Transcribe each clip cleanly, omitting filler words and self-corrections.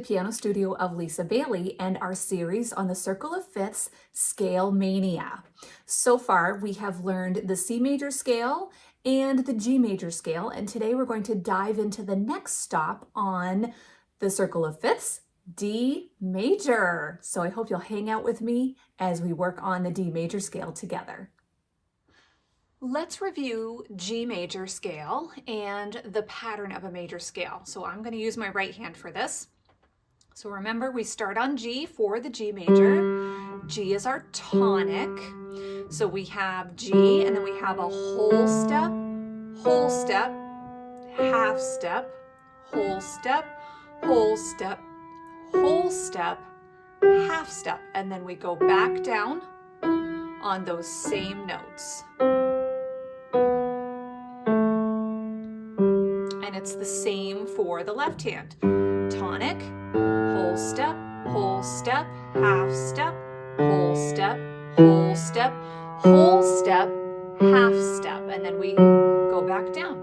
piano studio of Lisa Bailey and our series on the Circle of Fifths Scale Mania. So far, we have learned the C major scale and the G major scale, and today we're going to dive into the next stop on the Circle of Fifths, D major. So I hope you'll hang out with me as we work on the D major scale together. Let's review G major scale and the pattern of a major scale. So I'm going to use my right hand for this. So remember, we start on G for the G major. G is our tonic. So we have G, and then we have a whole step, half step, whole step, whole step, whole step, half step, and then we go back down on those same notes. And it's the same for the left hand. Tonic, whole step, half step, whole step, whole step, whole step, half step, and then we go back down.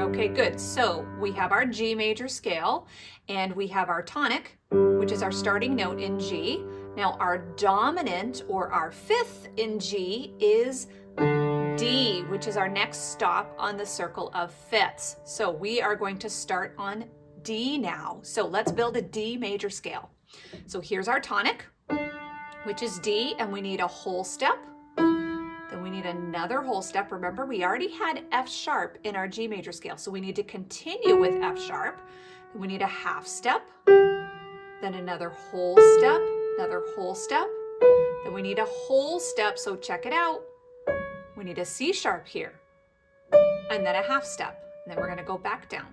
Okay, good. So we have our G major scale, and we have our tonic, which is our starting note in G. Now our dominant, or our fifth in G, is D, which is our next stop on the circle of fifths. So we are going to start on D now. So let's build a D major scale. So here's our tonic, which is D, and we need a whole step. Then we need another whole step. Remember, we already had F sharp in our G major scale, so we need to continue with F sharp. Then we need a half step, then another whole step, another whole step. Then we need a whole step, so check it out. We need a C sharp here, and then a half step. And then we're going to go back down.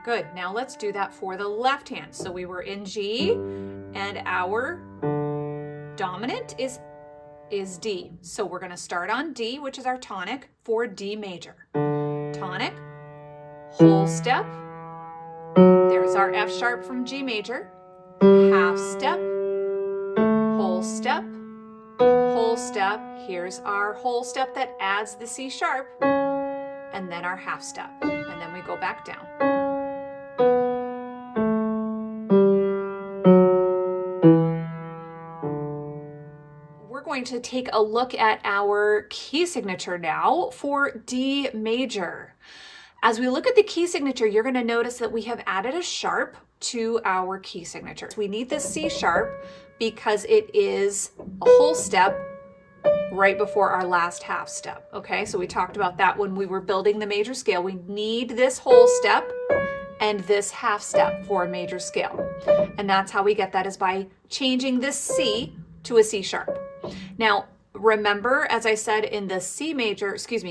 Good. Now let's do that for the left hand. So we were in G, and our dominant is D. So we're going to start on D, which is our tonic, for D major. Tonic, whole step. There's our F sharp from G major. Half step, whole step, whole step. Here's our whole step that adds the C sharp, and then our half step, and then we go back down. We're going to take a look at our key signature now for D major. As we look at the key signature, you're going to notice that we have added a sharp to our key signature. We need this C sharp because it is a whole step right before our last half step. Okay, so we talked about that when we were building the major scale. We need this whole step and this half step for a major scale. And that's how we get that, is by changing this C to a C sharp. Now, remember, as I said in the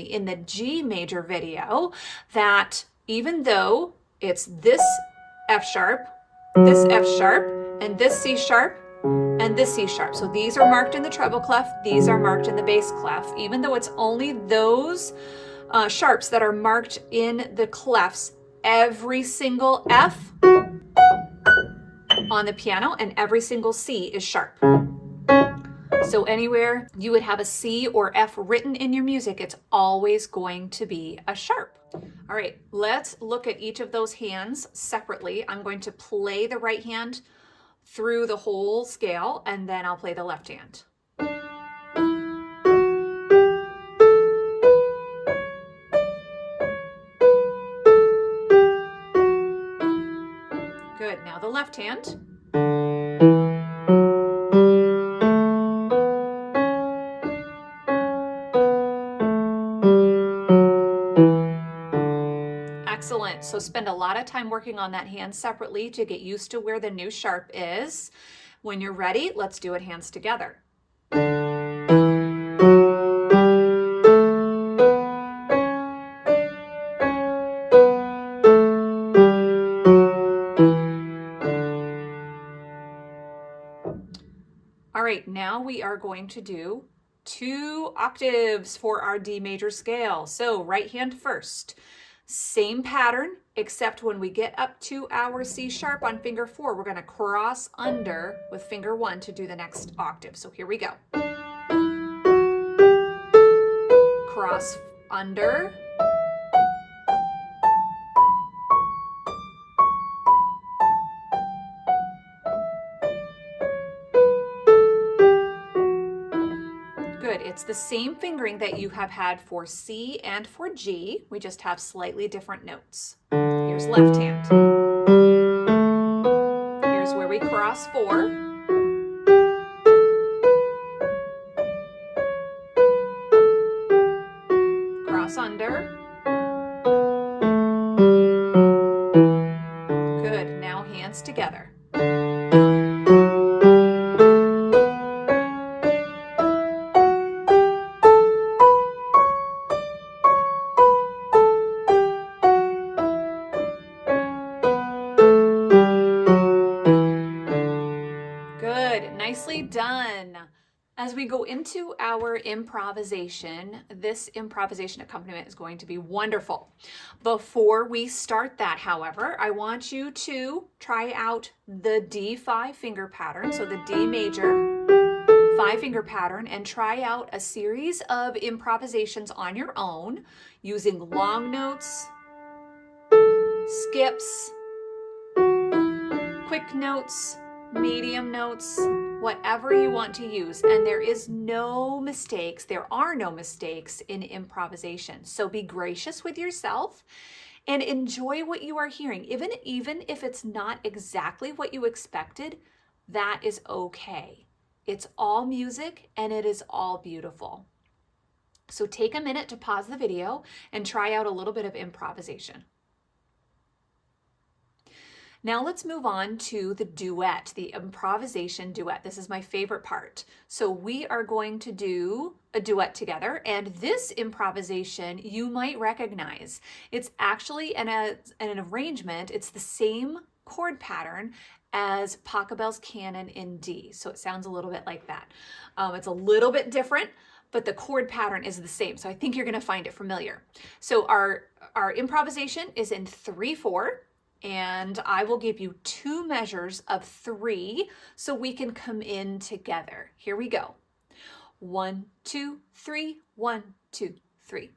in the G major video, that even though it's this F sharp, and this C sharp, and this C sharp. So these are marked in the treble clef, these are marked in the bass clef. Even though it's only those sharps that are marked in the clefs, every single F on the piano and every single C is sharp. So anywhere you would have a C or F written in your music, it's always going to be a sharp. All right, let's look at each of those hands separately. I'm going to play the right hand through the whole scale, and then I'll play the left hand. Good, now the left hand. Excellent. So spend a lot of time working on that hand separately to get used to where the new sharp is. When you're ready, let's do it hands together. All right, now we are going to do 2 octaves for our D major scale. So right hand first. Same pattern, except when we get up to our C sharp on finger 4, we're going to cross under with finger 1 to do the next octave. So here we go. cross under, good. It's the same fingering that you have had for C and for G. We just have slightly different notes. Here's left hand. Here's where we cross 4. Cross under. Good. Now hands together. Good. Nicely done. As we go into our improvisation, this improvisation accompaniment is going to be wonderful. Before we start that, however, I want you to try out the D5 finger pattern, so the D major 5-finger pattern, and try out a series of improvisations on your own using long notes, skips, quick notes, medium notes, whatever you want to use. And there are no mistakes in improvisation. So be gracious with yourself and enjoy what you are hearing. Even if it's not exactly what you expected, that is okay. It's all music and it is all beautiful. So take a minute to pause the video and try out a little bit of improvisation. Now let's move on to the duet, the improvisation duet. This is my favorite part. So we are going to do a duet together, and this improvisation you might recognize. It's actually an arrangement. It's the same chord pattern as Pachelbel's Canon in D. So it sounds a little bit like that. It's a little bit different, but the chord pattern is the same. So I think you're gonna find it familiar. So our improvisation is in 3/4. And I will give you 2 measures of 3 so we can come in together. Here we go. 1, 2, 3, 1, 2, 3.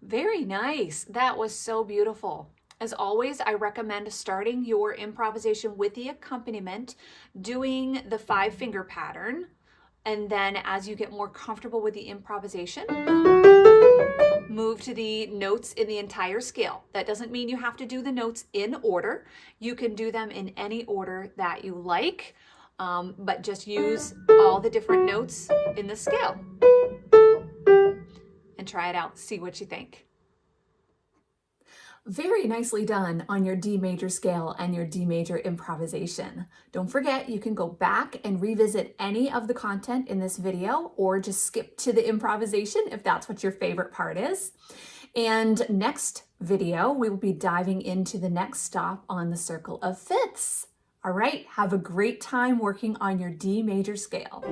Very nice. That was so beautiful. As always, I recommend starting your improvisation with the accompaniment, doing the 5-finger pattern, and then as you get more comfortable with the improvisation, move to the notes in the entire scale. That doesn't mean you have to do the notes in order. You can do them in any order that you like, but just use all the different notes in the scale. And try it out, see what you think. Very nicely done on your D major scale and your D major improvisation. Don't forget, you can go back and revisit any of the content in this video or just skip to the improvisation if that's what your favorite part is. And next video, we will be diving into the next stop on the circle of fifths. All right, have a great time working on your D major scale.